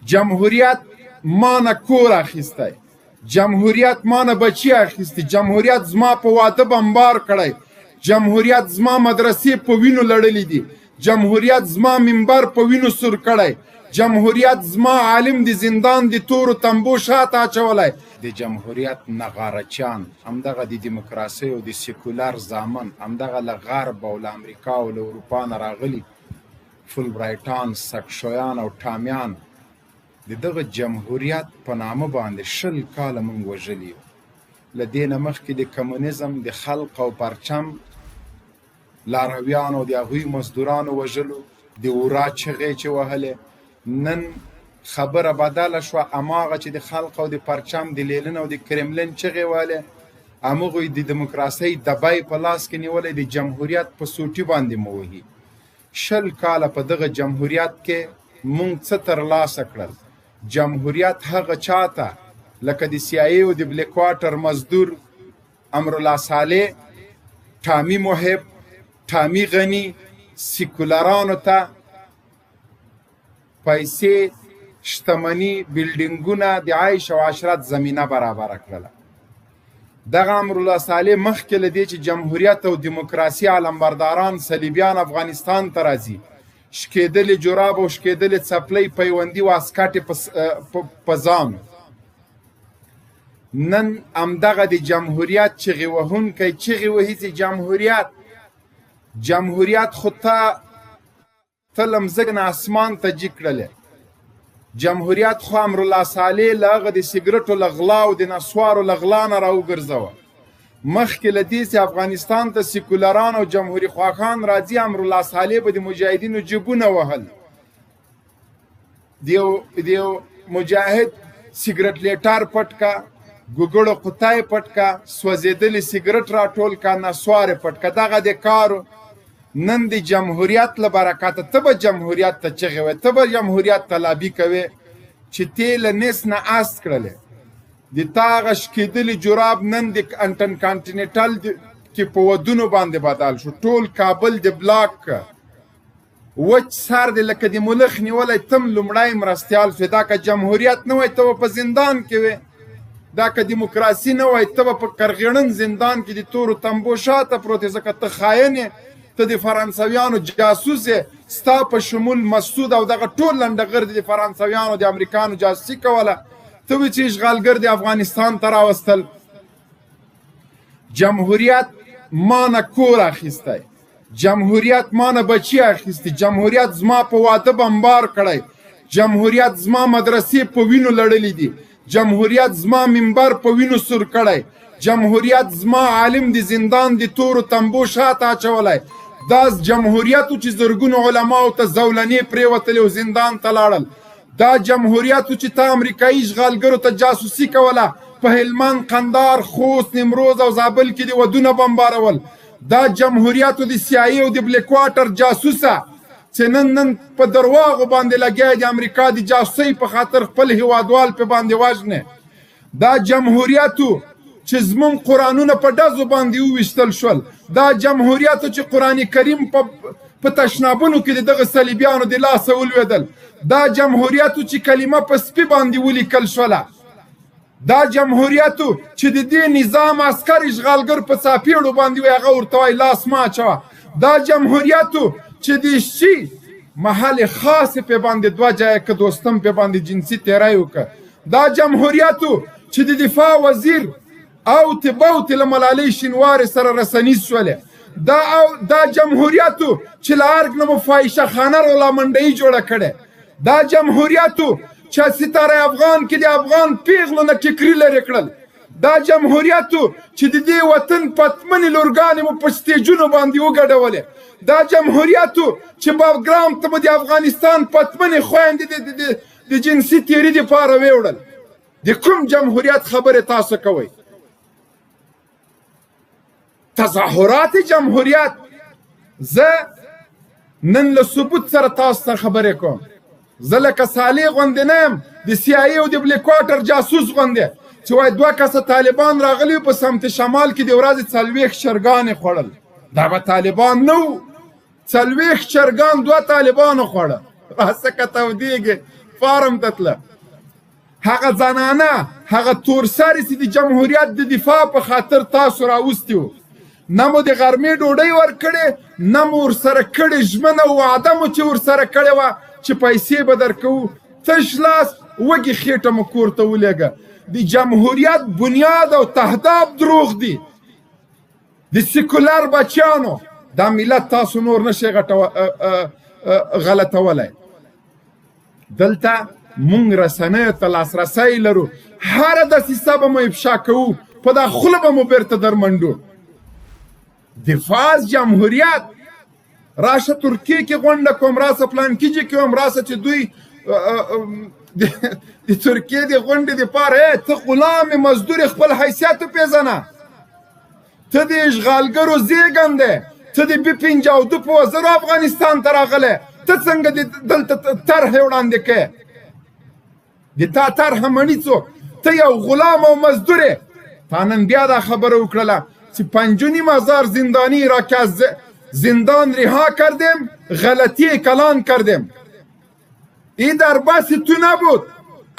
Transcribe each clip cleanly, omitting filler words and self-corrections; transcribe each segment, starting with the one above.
جمهوریت ما نه کور اخیستی، جمهوریت ما نه بچی اخیستی، جمهوریت زما په واده بمبار کړی، جمهوریت زما مدرسې په وینو لړلې دي، جمهوریت زما منبر په وینو سور کړی، جمهوریت زما عالم د زندان د تورو تنبو شاته اچولی. د جمهوریت نغارچیان همدغه د دیموکراسۍ او د سیکولر زامن همدغه له غرب او له امریکا او له اروپا نه راغلي فولبرایټان، سکشویان او ټامیان د دغه جمهوریت په نامه باندې 20 کاله موږ وژلي یو. له دې نه مخکې د کمونیزم د خلق او پرچم لارویانو د هغوی مزدورانو وژلو، د ورا چغې چې وهلې. نن خبره بدله شوه، هماغه چې د خلق او د پرچم د لیلن او د کرملین چغې وهلې، همغوی د دیموکراسۍ دبی په لاس کې نیولی د جمهوریت په سوټي باندې مو وهي. 20 کاله په دغه جمهوریت کې مونږ څه ترلاسه کړل؟ جمهوریت هغه چاته لکه د CIA او د بلیک واټر مزدور امرالله صالح، ټامي محب، ټامي غني، سیکولرانو ته پیسې، شتمني، بلډینګونه، د عیش او عشرت زمینه برابره کړله. دغه امرالله صالح مخکې له دې چې جمهوریت او دیموکراسي علمبرداران صلیبیان افغانستان ته راځي، شکېدلې جراب او شکېدلې څپلۍ، پیوندي واسکټې په ځان. نن همدغه د جمهوریت چغې وهونکی چغې وهي چې جمهوریت خو ته له مځکې نه اسمان ته جګ کړلې. جمهوریت خو امرالله صالح له هغه د سګرټو له غلا او د نسوارو له غلا نه راوګرځوه. مخکې له دې چې افغانستان ته سیکولران او جمهوري خواخان راځي، امرالله صالح به د مجاهدینو جیبونه وهل. د یو مجاهد سګرټ لیټر پټ کا، ګوګړو قطای پټ کا، سوځېدلې سګرټ راټول کا، نسوارې پټ کا. دغه د کارو نن د جمهوریت له برکته ته به جمهوریت ته چغې وې، ته به جمهوریت ته لابي کوې چې تی له نس نه است کړلې. د تا هغه شکېدلي جراب نن د انټن کانټینټل کې په ودونو باندې بدل شو. ټول کابل د بلاک وچ سر دی لکه د ملخ نیولی، تم لومړی مرستیال شوې. دا که جمهوریت نه وای ته به په زندان کې وې، دا که دیموکراسي نه وای ته به په کرغیړن زندان کې د تورو تنبو شاته پروت یې، ځکه ته خاین یې، ته د فرانسویانو جاسوس یې. ستا په شمول مسعود او دغه ټول لنډغر د فرانسویانو د امریکانو جاسوسي کوله. ته وې چې اشغالګر د افغانستان ته راوستل. جمهوریت ما نه کور اخیستی، جمهوریت ما نه بچی اخیستی، جمهوریت زما په واده بمبار کړی، جمهوریت زما مدرسې په وینو لړلې دي، جمهوریت زما منبر په وینو سور کړی، جمهوریت زما عالم د زندان د تورو تنبو شاته اچولی. دا جمهوریت چې زرګونو علماو ته زولنې پرېوتلې او زندان ته لاړل. دا جمهوریت چې ته امریکایي اشغالګرو ته جاسوسي کوله، په هلمند، قندار، خوست، نیمروز او زابل کې د ودونه بمبارول. دا جمهوریت د CIA او د بلیک واټر جاسوسه چې نن په درواغو باندې لګیا د امریکا د جاسوسۍ په خاطر خپل هیوادوال په باندې وژنې. دا جمهوریت چې زمون قرآنونه په ډزو باندې وویشتل شول. دا جمهوریت چې قرآن کریم په تشنابونو کې دغه صلیبیانو د لاسه ولوېدل. دا جمهوریت چې کلمه په سپي باندې ولیکل شوله. دا جمهوریت چې د دې نظام عسکر اشغالګر په څاپېړو باندې وي، هغه ورته وایي لاس مه اچوه. دا جمهوریت چې د شي محل خاص په باندې 2 ځایه که دوستم په باندې جنسي تیری وکړه. دا جمهوریت چې د دفاع وزیر او تبوت له ملالۍ شینوارې سره رسنیز شولې. دا جمهوریت چې له ارګ نه مو فاحشه خانه رولا منډۍ جوړه کړې. دا جمهوریت چې ستاره افغان کې د افغان پیغلو نه ټیکري لرې کړل. دا جمهوریت چې د دې وطن پتمنې لورګانې مو په سټیجونو باندې وګډولې. دا جمهوریت چې باګرام ته به د افغانستان پتمنې خویندې د جنسي تیري دپاره ویوړل. د کوم جمهوریت خبرې تاسو کوئ؟ تظاهرات جمهوریت. زه نن له ثبوت سره تاسو ته خبرې کوم. زه لکه صالح غوندې نه یم، د CIA او د بلیک واټر جاسوس غوندې چې وایي 2 کسه طالبان راغلي په سمت شمال کې د ورځې 40 چرګانې خوړل. دا به طالبان نه وو، 40 چرګان 2 طالبانو خوړل. راسه که تودېږې فارم ته تله هغه زنانه هغه تورسرې چې د جمهوریت د دفاع په خاطر تاسو راوستي وو نه مو د غرمې ډوډۍ ورکړې نه مو ورسره کړې ژمنه وعده مو چې ورسره کړې وه چې پیسې به درکوو تش لاس وږې خېټه مو کور ته ولېږه د جمهوریت بنیاد او تهداب دروغ دي د سیکولر بچیانو دا ملت تاسو نور نشئ غلطولی دلته مونږ رسنیو ته لاسرسی لرو هره دسیسه به مو افشا کوو په دا خوله به مو بیرته درمنډو دفاع از جمهوریت راشه ترکیه کې غونډه کوم راشه پلانکیجي کې هم راشه چې دوی د ترکیې د غونډې دپاره ته غلام مزدور خپل حیثیت وپېژنه ته د اشغالګرو زېږنده ته د B52 په وزرو افغانستان ته راغلی ته څنګه دلته طرحې وړاندې کوې د تا طرحه مني څوک ته یو غلام او مزدور یې تا نن بیا دا خبره وکړله چې 5,500 زندانی را که از زندان رها کردیم غلطی کلان کردیم این در بس تو نبود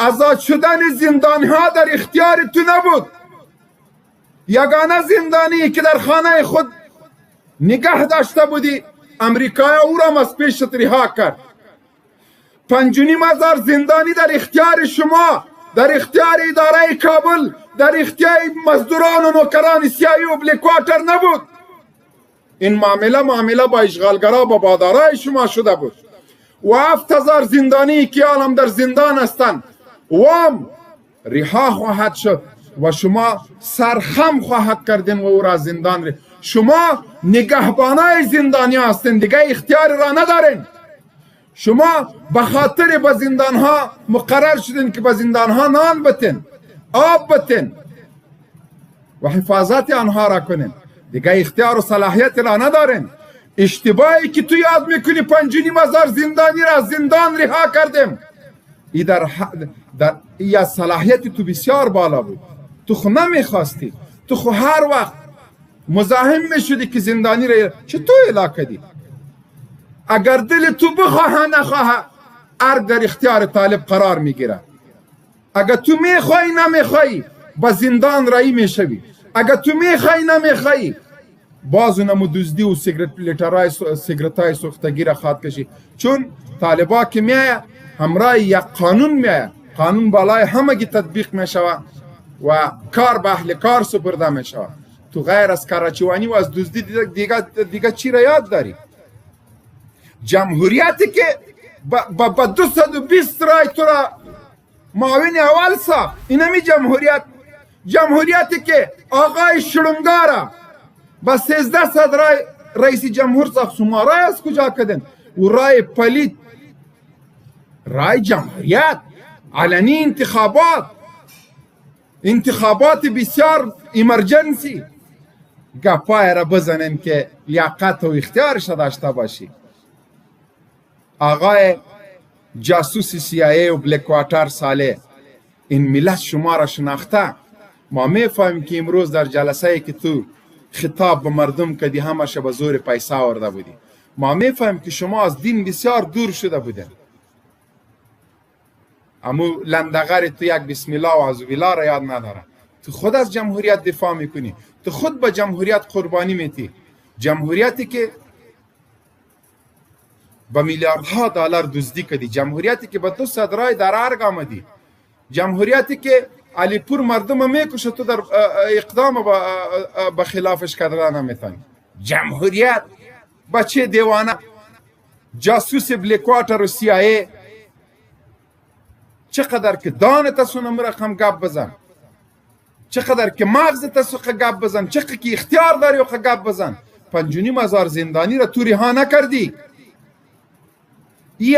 آزاد شدن زندانی ها در اختیار تو نبود یگانه زندانی که در خانه خود نگه داشته بودی امریکای او را از پیشت رها کرد 5,500 زندانی در اختیار شما در اختیار اداره کابل در اختیار مزدوران و نوکران سیاهی و بلیکواتر نبود این معامله با اشغالگرا با بادارای شما شده بود و 7,000 زندانی که الان در زندان هستند وام رها خواهد شد و شما سرخم خواهد کردین و او را زندان شما نگهبانای زندانی هستین دیگه اختیار را ندارین شما به خاطر به زندان ها مقرر شدین که به زندان ها نان بتین آب بتین و حفاظت آنها را کنین دیگه اختیار و صلاحیت را ندارین اشتباهی که تو یاد میکنی 5,500 زندانی را زندان رها کردیم ای در صلاحیت تو بسیار بالا بود تو خو نمیخواستی تو خو هر وقت مزاحم میشدی که زندانی را چه تو اعلام کردی اگر دل تو بخواه نخواه ارگ در اختیار طالب قرار میگیره اگر تو میخوای نمیخوای با زندان رایی میشوی اگر تو میخوای نمیخوای بازو نمو دزدی و سیگرتای سوختگی را خواد کشی چون طالبا که میایه همراه یک قانون میایه قانون بالای همگی تطبیق میشوه و کار به اهل کار سپرده میشوه تو غیر از کراچیوانی و از دزدی دیگه چی را یاد داری جمهوریتی که با 220 رای تو را معاون اول ساخت اینمی جمهوریتی که آقای شرنگارا با 1300 رای رئیس جمهور ساخت شما رای از کجا کردن و رای پلید رای جمهوریت علنی انتخابات بسیار ایمرجنسی گپای را بزنن که لیاقت و اختیارش داشته باشی آقای جاسوس CIA و بلیکواتر ساله این ملت شما را شناخته ما میفهمیم که امروز در جلسه که تو خطاب به مردم کردی همش به زور پیسه آورده بودی ما میفهمیم که شما از دین بسیار دور شده بودین امو لندغر تو یک بسم الله و عزو بالله را یاد نداره تو خود از جمهوریت دفاع میکنی تو خود به جمهوریت قربانی میتی جمهوریتی که با میلیاردها دلار دزدی کردی جمهوریتی که با 200 رای در ارگ آمدی جمهوریتی که علیپور مردم میکشه تو در اقدام با خلافش کردن نمیتونی جمهوریت بچه دیوانه جاسوس بلیکواتر و CIA چقدر که دان تاسو نمرقم گپ بزن چقدر که مغز تاسو گپ بزن چقدر که اختیار داری و گپ بزن 5,500 زندانی را تو رها نکردی ای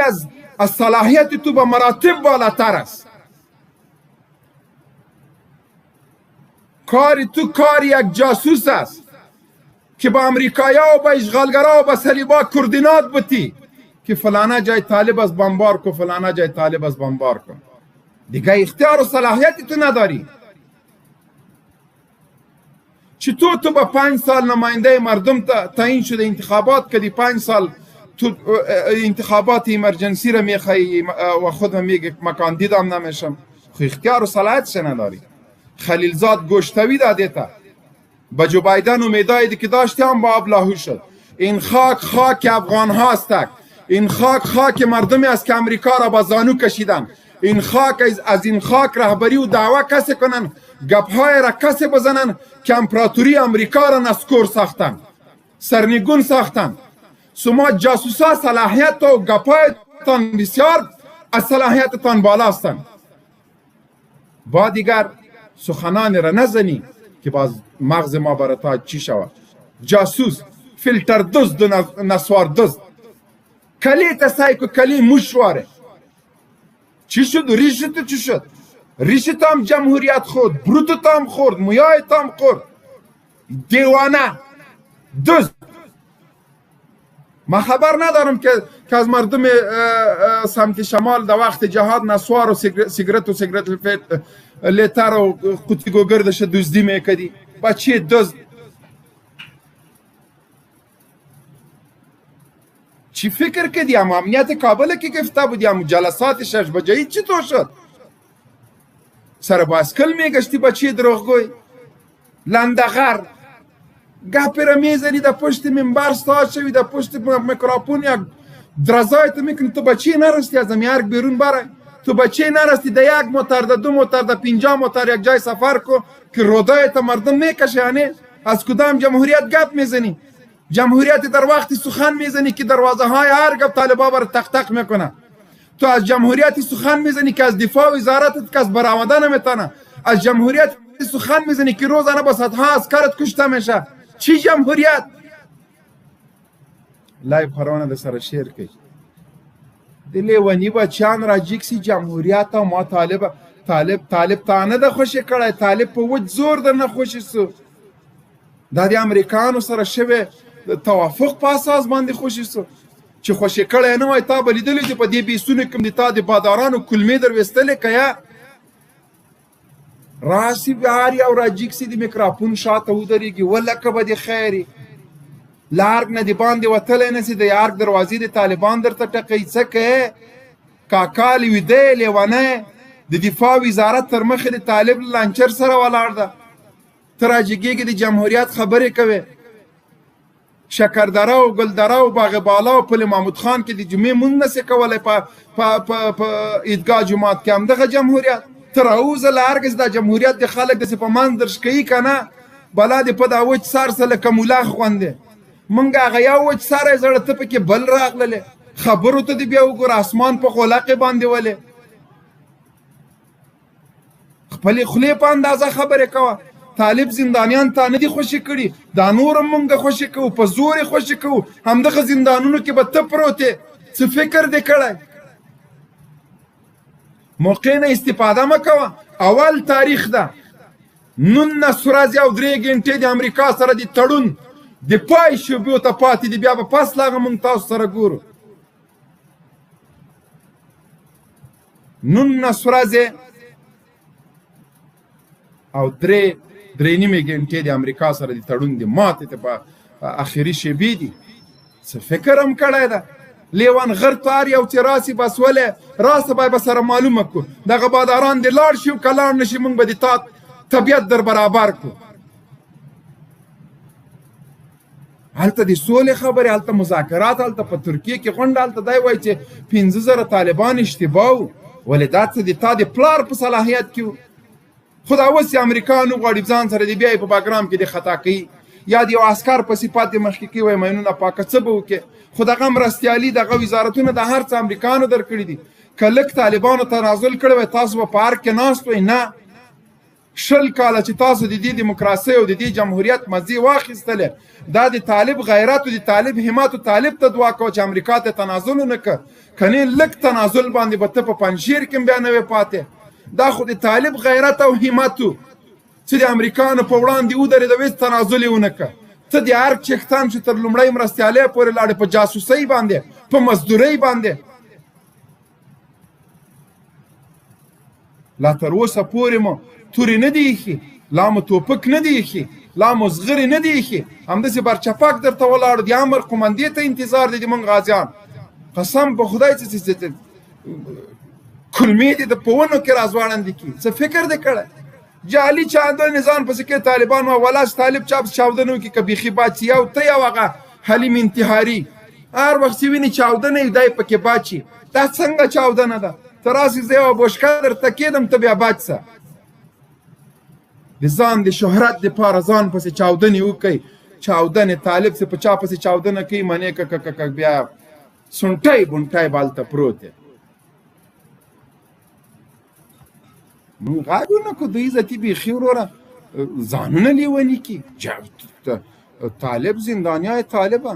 از صلاحیت تو به مراتب بالاتر است کاری تو کاری یک جاسوس است که با امریکایا و با اشغالگرا و با صلیبا کوردینات بتی که فلانا جای طالب از بمبار کن فلانا جای طالب از بمبار کن دیگه اختیار و صلاحیتی تو نداری چطور تو با 5 سال نماینده مردم تعیین شده انتخابات کردی 5 سال انتخابات ایمرجنسی را میخوایی و خود میگه من کاندیدام نمیشم، خو اختیار و صلاحیتش نداری. خلیلزاد گوشتوی داده تا با جو بایدن امیدایی که داشتی هم با ابلاهو شد. این خاک خاک افغان هاست، این خاک خاک مردمی است که امریکا را با زانو کشیدن. این خاک از این خاک رهبری و دعوا کسی کنن، گپهای را کسی بزنن که امپراتوری امریکا را نسکور ساختن، سرنگون ساختن. شما جاسوسا صلاحیت و گپایتان بسیار از صلاحیتتان بالا هستند. با دیگر سخنان را نزنی که باز مغز ما برای چی شود. جاسوس، فیلتر دزد و نسوار دزد. کلی تسایی که کلی مشواره. چی شد؟ ریشت چی شد؟ ریشت هم جمهوریت خورد، بروتت هم خورد، مویایت هم خورد. دیوانه، دزد. ما خبر ندارم که از مردم سمت شمال در وقت جهاد نسوار و سیگرت لیتر و قوطی گوگردش دزدی میکردی. بچه دزد. چی فکر کردی؟ هم امنیت کابل که گفته بودی، هم جلسات 6 بجایی چی تو شد؟ سر باسکل میگشتی بچه دروغگوی لندغر. گپی را میزنی در پشت منبر ستاد شوی، در پشت میکروفون یک درزایت میکنی. تو بچه نرستی از مرگ بیرون برای. تو بچه نرستی در یک موتر، در 2 موتر، در 50 موتر یک جای سفر کو که رودایت مردم میکشه. یعنی از کدام جمهوریت گپ میزنی؟ جمهوریت در وقتی سخن میزنی که دروازه های هر گپ طالبا بر تق تق میکنه. تو از جمهوریت سخن میزنی که از دفاع وزارتت کس برآمده نمیتونه. از جمهوریت سخن میزنی که روزانه با صدها عسکرت کشته میشه. چی جمهوریت؟ لایو خرانه در سر شیر کش دلی ونی بچان را جیکسی جمهوریت و ما طالب تانه ده خوشی کرده. طالب په وج زور در نخوشی سو. دا دی امریکانو سره شوه توافق په اساس باندې خوشی سو چې خوشی کړی نه وای. تا به لیدلی چې په دې بیسونو کوم د تا د بادارانو کلمې در ویستلې که یا راسي بهار او راجیکسي د میکروفون شاته ودرېږي ولکه به د خیري لارګ نه د باندې وتلی نه سي. د یارګ دروازې د طالبان درته ټقوي. څه کوې کاکا لویدی لیونی د دفاع وزارت تر مخې د طالب لانچر سره ولاړ ده. ته راجګېږې د جمهوریت خبرې کوې. شکردره و ګلدره و باغ بالا و پل محمود خان کې د جمعې مونځ نسې کولی په عیدګاه جومات کې همدغه جمهوریت. ته راوځه له هرګز دا جمهوریت د خلک داسې په منځ درش کوي که نه بلا دې په دا وچ سر سه لکه ملا خوندې. مونږ هغه یو وچ سری زړه ته پکې بل راغللې. خبرو ته دې بیا وګوره اسمان په غولقې باندې ولې. خپلې خولې په اندازه خبرې کوه. طالب زندانیان تا نه دي خوشي کړي. دا نور هم مونږ خوشي کوو، په زور یې خوشي کوو. همدغه زندانونو کې به ته پروت یې. څه فکر دې کړی؟ موقع نه استفاده مه کوه. اول تاریخ ده 19 ورځې او 3 ګنټې د امریکا سره د تړون د پای شوبو ته پاتې دي. بیا به پس لاغه مونږ تاسو سره ګورو. 19 ورځې او 3 نیمې ګنټې د امریکا سره د تړون د ماتې ته په اخري شیبې دي. څه فکر هم کړی ده؟ لیوان غر تار یو چې راسي بس ولې راسه باید به سره معلومه کړو. دغه باداران دې لاړ شي او که لاړ نه شي مونږ به د تا طبیعت در برابر کړو. هلته د سولې خبرې، هلته مذاکرات، هلته په ترکیه کې غونډه، هلته دی وایي چې 15,000 طالبان اشتباه وو. ولې دا څه د تا د پلار په صلاحیت کې وو؟ خو دا اوس یې امریکا نه غواړي ځان سره د بیا یې په باګرام کې د خطا کوي یا د یو عسکر په صفت د مخکې کوي. وایي مینونه پاکه څه به وکړې؟ خو دغه مرستیالي دغه وزارتونه د هر څه امریکانو درکړي دي. که لږ طالبانو تنازل کړی وای تاسو به په پارک کې ناست وئ. نه، 20 کاله چې تاسو د دې دیموکراسۍ او د دې جمهوریت مزې واخیستلې، دا د طالب غیرت او د طالب همت او طالب ته دعا کوه چې امریکا ته تنازل ونه کړه. کنې لږ تنازل باندې به ته په پنجشیر کې بیا نه وې پاتې. دا خو د طالب غیرت او همت و چې د امریکانو په وړاندې ودرېده، هېڅ تنازل یې ونه کړه. ته د هر چښتن چې تر لومړۍ مرستیالۍ پورې لاړې په جاسوسۍ باندې، په مزدورۍ باندې. لا تر اوسه پورې مو تورې نه دي ایښي، لا مو توپک نه دی ایښي. لا مزغرې نه دی ایښي، همداسې برچپاک درته ولاړ دي، امر قمندې ته انتظار دی د موږ غازیان. قسم په خدای چې کلمې دې د په ونو کې راځوړندې کړي. څه فکر دې کړی؟ جعلي چاودنې ځان پسې کوي طالبان و ولاس طالب چا پسې چاودنه وکړي که بیخي باچي یو ته یو هغه حلیم انتحاري هر وخت چې ویني چاودنه یې دی پکې باچي. دا څنګه چاودنه ده؟ ته راسې زه یوه بوشکه درته کېدم ته بیا باچ سه. د ځان د شهرت دپاره ځان پسې چاودنې وکئ. چاودنې طالب چې په چا پسې چاودنه کوي منې که بیا سونټی بونټی به هلته پروت دی. مونږ غږ ونه کړو دوی عزتي بیخي وروره ځانونه لیوني کړي. طالب زندانیای طالبه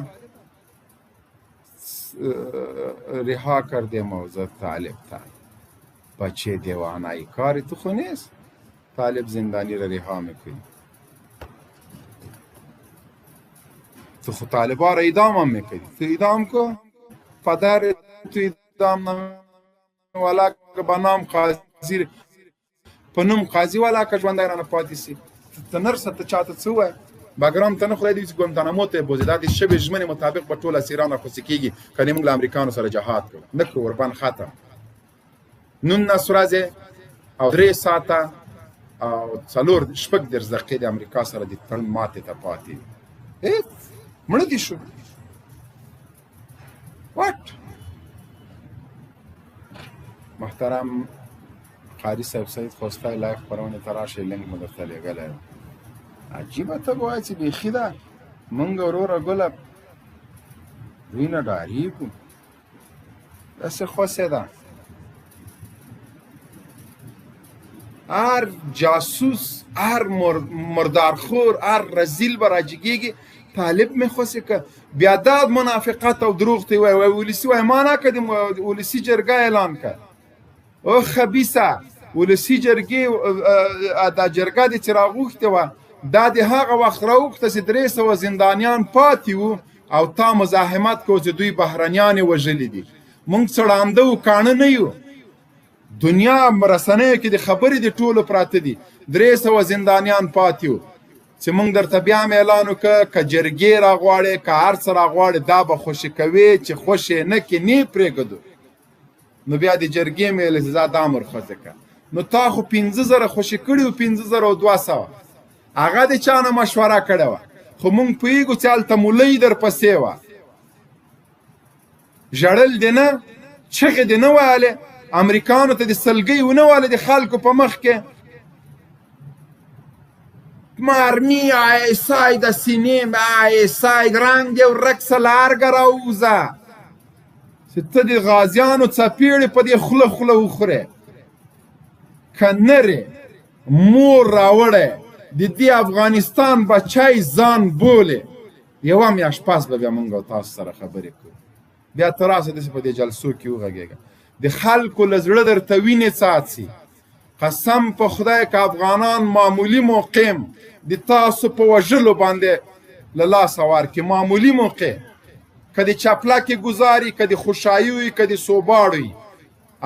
رها کرده موضوع طالب تا بچه دیوانایی کاری تو خو نیست. طالب زندانی را رها میکنی، تو خود طالبا را اعدام هم میکنی. تو اعدام کو پدر تو اعدام ولا که بنام قاضی پنوم قاضی ولا که ژوندی رانه پاتې سي. ته نرسه ته چاته څه ووایه بګرام ته نه خدای دې چې ګوانتانامو ته یې بوځي. دا د شبې ژمنې مطابق به ټول اسیران راخوڅي کېږي که موږ له امریکانو سره جهاد کوو. نه کړو ورباند ختم 19 ورځې او 3 ساعته او 4-5 دقیقې د امریکا سره د تړون ماتې ته پاتې مړه دي شو. واټ محترم قاری صاحب سید خوستی لایف خپرونې ته راشئ لینک مو درته لېږلی یم. عجیبه ته وایې چې بیخي ده مونږ وروره ګله دوی نه ډارېږو. داسې خوسې ده هر جاسوس هر مردارخور هر رزیل به راجګېږي طالب مې خوسې که بیا دا منافقت او دروغ ته وایي ولسي وایي ما نه کړم ولسي جرګه اعلان کړ. او خبیثه ولسي جرګې دا جرګه دې چې راغوښتې وه دا د هغه وخت راوغوښته چې 300 زندانیان پاتې وو او تا مزاحمت کو چې دوی بهرنیانې وژلي دي. موږ څړانده و کاڼه نه یو. دنیا رسنیو کې د خبرې د ټولو پراته دي. 300 زندانیان پاتې وو چې موږ درته بیا هم اعلان وکړه که جرګې راغواړې که هر څه راغواړې دا به خوشې کوې چې خوشې نه کې نه پرېږدو. نو بیا د جرګې مې ویل چې زه دا امر خوځې کړه. نو تا خو 50,000 خوشې کړي وو 5200 هغه د چا نه مشوره کړې وه خو موږ پوهېږو چې هلته مولۍ درپسې وه. ژړل دې نه چغې دې نه وهلې امریکانو ته د سلګۍ ونه وهلې د خلکو په مخ کې مرمی ایسای د سینې ایسای رنګ دې ورک سه له ارګه راووځه چې ته د غازیانو څپېړې په دې خوله خوله وخورې که نرې مور راوړی د دې افغانستان بچی ځان بولې یوه میاشت پس به بیا موږ او تاسو سره خبرې کوو. بیا ته راسه داسې په دې جلسو کې وغږېږه د خلکو له زړه درته وینې څاڅي. قسم په خدای که افغانان معمولي موقع د تاسو په وژلو باندې له لاسه ورکړي معمولي موقع که د چپلکې ګزاري که د خوشحایي وي که د سوباړ وي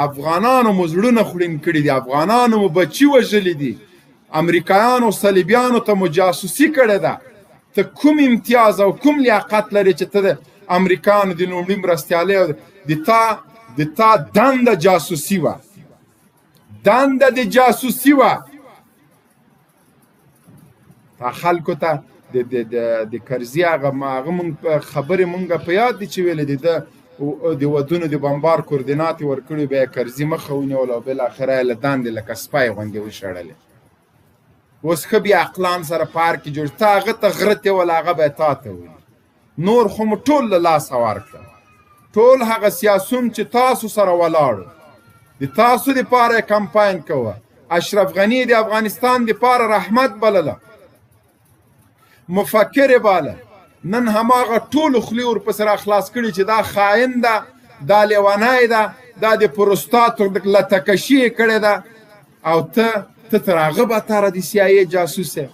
افغانانو مو زړونه خوړین کړي دي افغانانو مو بچي وژلي دي امریکایانو صلیبیانو ته مو جاسوسي کړې ده. ته کوم امتیاز او کوم لیاقت لري چې ته د امریکایانو د لومړي مرستیالۍ د تا دنده جاسوسي وه دنده د جاسوسي وه. تا خلکو ته د کرزي هغه خبرې مونږ په یاد دي چې ویلې د ودونو د بمبار کوردینات یې ورکړي بیا یې کرزي مخه ونیوله او بالاخره یې له دندې لکه سپی غوندې وشړلې. اوس ښه بیا عقلان سره پارک کې جوړ ته هغه ته غره ته وله هغه به یې تا ته ولي. نور خو مو ټول له لاسه ورکړه. ټول هغه سیاسون چې تاسو سره ولاړو د تاسو دپاره یې کمپاین کوه. اشرف غني د افغانستان دپاره رحمت بلله مفکر باله نن هماغه ټولو خولې ورپسې را خلاص کړي چې دا خاین ده دا لیونی ده دا د پروستاتو لتکشي یې کړې ده او ته تر هغه بهتره د CIA جاسوس یې.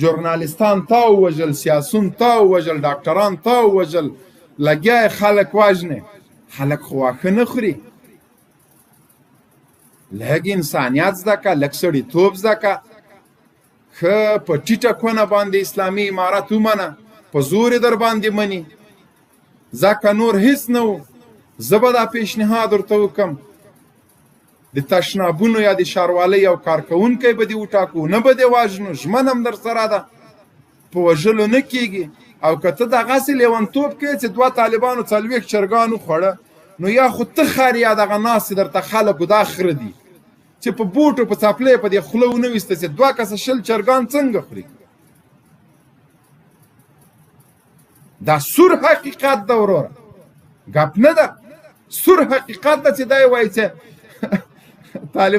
ژورنالستان تا ووژل سیاسون تا ووژل ډاکټران تا ووژل لګیا یې خلک وژنې. خلک خو واښه نه خوري. لږ انسانیت زده که لږ سړیتوب زده که ښه په ټیټه کونه باندې اسلامي امارت ومنه، په زور یې در باندې مني. ځکه نور هیڅ نه و. زه به دا پیشنهاد ورته وکړم د تشنابونو یا د ښاروالۍ یو کارکوونکی به دې وټاکو، نه به دې وژنو، ژمنه هم در سره ده، په وژلو نه کېږي. او که ته دغسې لیونتوب کوې چې دوه طالبانو 40 چرګان وخوړه، نو یا خو ته خر یا دغه ناست درته خلکو دا خره دي چې په بوټو په څپلۍ په دې خوله ونه ویسته چې 2 کسه 20 چرګان څنګه خوري. دا سور حقیقت ده وروره، ګپ نه ده. سور حقیقت ده چې دا یې وایي چې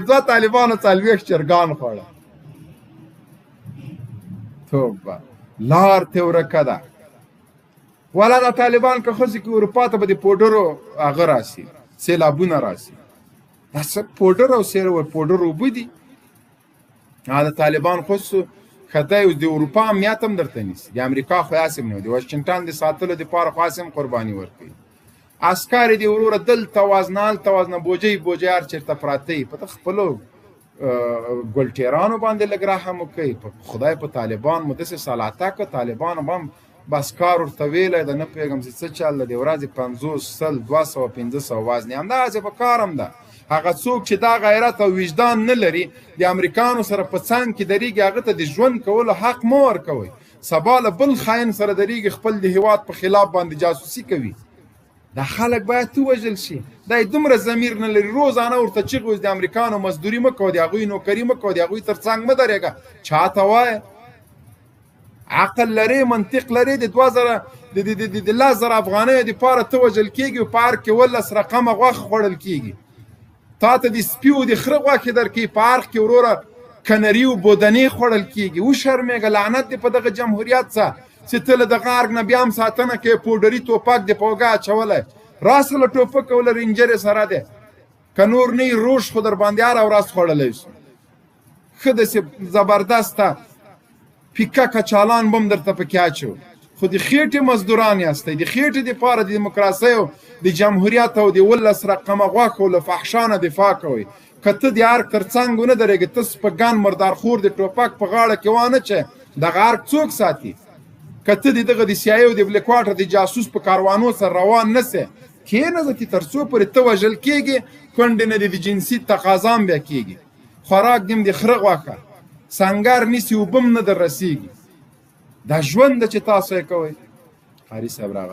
دوه طالبانو 40 چرګان خوړه. توبه لار ته ورکه ده. والا دا طالبان که خصي کې اروپا ته به د پوډرو هغه راسي، سیلابونه راسي. دا څه پوډر او پوډر اوبه دي. دا طالبان خصو خدای اوس د اروپا امنیت هم درته نیسي، د امریکا خو هسې نه د واشنګټن د ساتلو دپاره خو هسې هم قرباني ورکوي. عسکر یې د وروره دلته وازنه هلته وازنه بوجۍ هر چېرته پراته وي. په خپلو ګلټیرانو باندې لږ رحم وکوئ. په خدای په طالبان مو داسې سلاته که طالبانو به هم بس کار ورته ویلی ده، نه پوهېږم چې څه چل ده. د ورځې 50 100 200 500 وزن یې همداسې په کار هم ده. هغه څوک چې دا غیرت او وجدان نه لري د امریکانو سره په څنګ کې درېږي، هغه ته د ژوند کولو حق مه ورکوئ. سبا له بل خاین سره درېږي، خپل د هېواد په خلاف باندې جاسوسي کوي. دا خلک باید ووژل شي. دا یې دومره ضمیر نه لري، روزانه ورته چغې وایي د امریکانو مزدوري مه کوه، د هغوی نوکري مه کوه، د هغوی تر څنګ مه درېږه. چا ته وایه؟ عقل لري، منطق لري. د 10,000 افغانیو دپاره ته وژل کېږي او په هر کې 12 رقمه غوښه خوړل کېږي. تا ته د سپي او د خره غوښې درکوي، په هر کې وروره کنري او بودنې خوړل کېږي. وشرمېږه، لعنت دې په دغه جمهوریت څه چې ته له دغه ارګ نه بیا هم ساتنه کوې. پوډري توپک دې په اوږه اچولی، راسه له ټوپک او له رینجر یې سره دی. که نور نه یې روش خو در باندې هره ورځ خوړلی شو. ښه داسې زبردسته پیکه کچالان به هم درته پکې اچو. خو د خېټې مزدوران یاستئ، د خېټې دپاره د دیموکراسۍ او د جمهوریت او د 12 رقمه غوښو له فحشا نه دفاع کوئ. که ته د ارګ تر څنګ ونه درېږې، ته سپږن مردارخور د ټوپک په غاړه کې وانه چې دغه ارګ څوک ساتي؟ که ته د دغه د CIA او د بلیک واټر د جاسوس په کاروانو سره روان نه سې، کښېنه ځکه تر څو پورې ته وژل کېږې، کونډې نه د جنسي تقاضا هم بیا کېږي. خوراک دې هم د خره غوښه، سنګر نیسي، اوبه هم نه در رسېږي. دا ژوند ده چې تاسو یې کوئ. قاري صاحب راغلی.